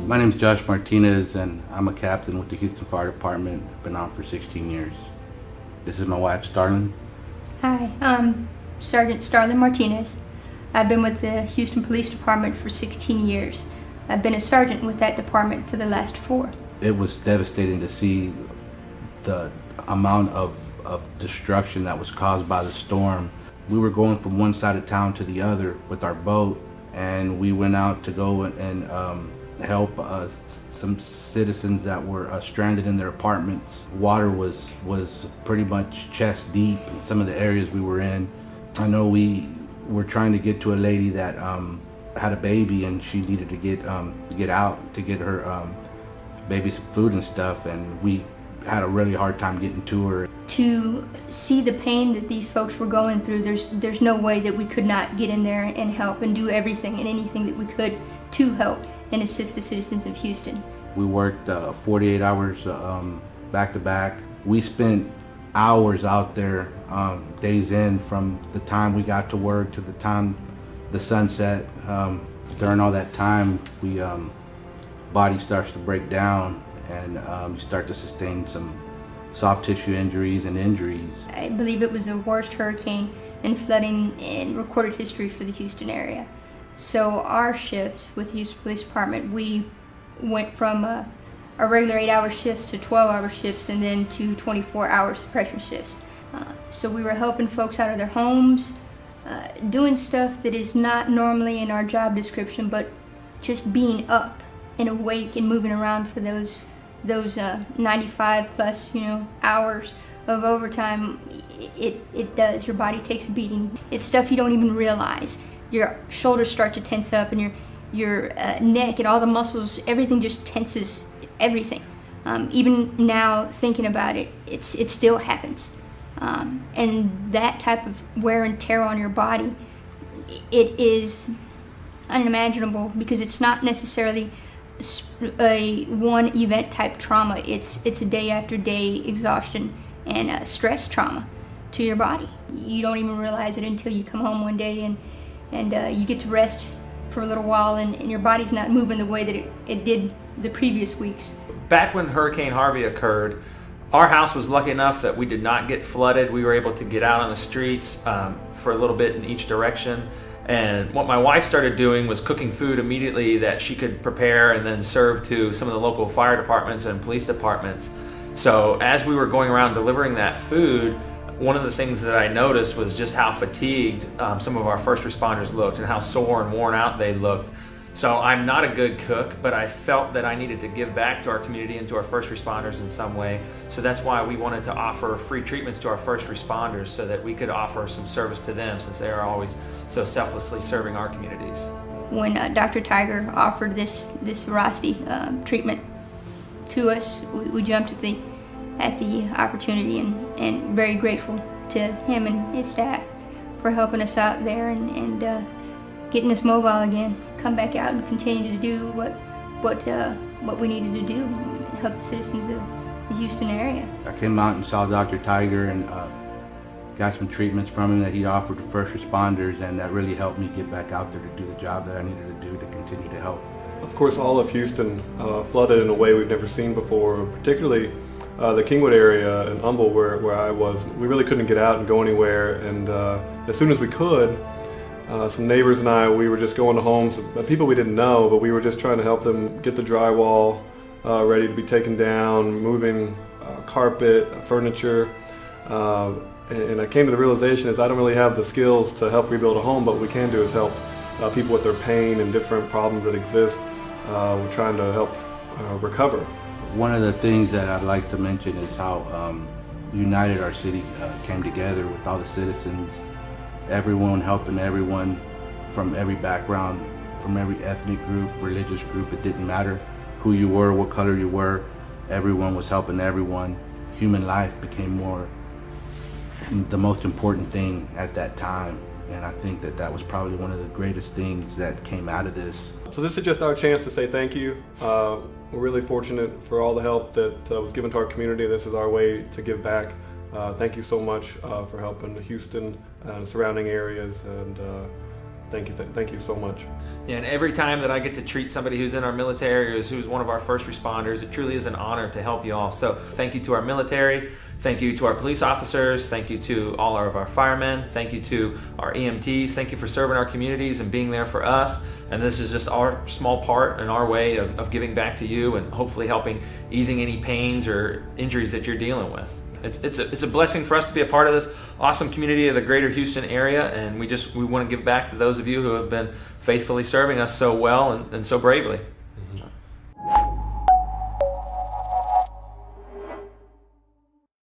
My name is Josh Martinez, and I'm a captain with the Houston Fire Department. Been on for 16 years. This is my wife, Starlyn. Hi, I'm Sergeant Starlyn Martinez. I've been with the Houston Police Department for 16 years. I've been a sergeant with that department for the last 4. It was devastating to see the amount of destruction that was caused by the storm. We were going from one side of town to the other with our boat, and we went out to go and help some citizens that were stranded in their apartments. Water was pretty much chest deep in some of the areas we were in. I know we were trying to get to a lady that had a baby, and she needed to get out to get her baby some food and stuff, and we had a really hard time getting to her. To see the pain that these folks were going through, there's no way that we could not get in there and help and do everything and anything that we could to help and assist the citizens of Houston. We worked 48 hours back to back. We spent hours out there, days in, from the time we got to work to the time the sun set. During all that time, we body starts to break down, and you start to sustain some soft tissue injuries and injuries. I believe it was the worst hurricane and flooding in recorded history for the Houston area. So our shifts with the Houston Police Department, we went from our regular 8-hour shifts to 12-hour shifts, and then to 24-hour suppression shifts. So we were helping folks out of their homes, doing stuff that is not normally in our job description, but just being up and awake and moving around for those 95 plus hours of overtime. It does. Your body takes a beating. It's stuff you don't even realize. Your shoulders start to tense up, and your neck and all the muscles, everything just tenses. Everything. Even now, thinking about it, it still happens. And that type of wear and tear on your body, it is unimaginable, because it's not necessarily a one event type trauma. It's a day after day exhaustion and stress trauma to your body. You don't even realize it until you come home one day and you get to rest for a little while, and your body's not moving the way that it did the previous weeks. Back when Hurricane Harvey occurred, our house was lucky enough that we did not get flooded. We were able to get out on the streets for a little bit in each direction. And what my wife started doing was cooking food immediately that she could prepare and then serve to some of the local fire departments and police departments. So as we were going around delivering that food, one of the things that I noticed was just how fatigued some of our first responders looked and how sore and worn out they looked. So I'm not a good cook, but I felt that I needed to give back to our community and to our first responders in some way. So that's why we wanted to offer free treatments to our first responders, so that we could offer some service to them, since they are always so selflessly serving our communities. When Dr. Tiger offered this Airrosti treatment to us, we jumped at the opportunity, and very grateful to him and his staff for helping us out there and getting us mobile again. Come back out and continue to do what we needed to do and help the citizens of the Houston area. I came out and saw Dr. Tiger and got some treatments from him that he offered to first responders, and that really helped me get back out there to do the job that I needed to do to continue to help. Of course, all of Houston flooded in a way we've never seen before, particularly the Kingwood area and Humble, where I was. We really couldn't get out and go anywhere, and as soon as we could, some neighbors and I, we were just going to homes of people we didn't know, but we were just trying to help them get the drywall ready to be taken down, moving carpet, furniture, and I came to the realization is I don't really have the skills to help rebuild a home, but what we can do is help people with their pain and different problems that exist. We're trying to help recover. One of the things that I'd like to mention is how united our city came together with all the citizens, everyone helping everyone from every background, from every ethnic group, religious group. It didn't matter who you were, what color you were, everyone was helping everyone. Human life became the most important thing at that time, and I think that was probably one of the greatest things that came out of this. So this is just our chance to say thank you. We're really fortunate for all the help that was given to our community. This is our way to give back. Thank you so much for helping Houston and surrounding areas, and Thank you so much. Yeah, and every time that I get to treat somebody who's in our military or who's one of our first responders, it truly is an honor to help you all. So thank you to our military, thank you to our police officers, thank you to all of our firemen, thank you to our EMTs, thank you for serving our communities and being there for us. And this is just our small part and our way of giving back to you and hopefully helping easing any pains or injuries that you're dealing with. It's a blessing for us to be a part of this awesome community of the greater Houston area, and we want to give back to those of you who have been faithfully serving us so well and so bravely. Mm-hmm.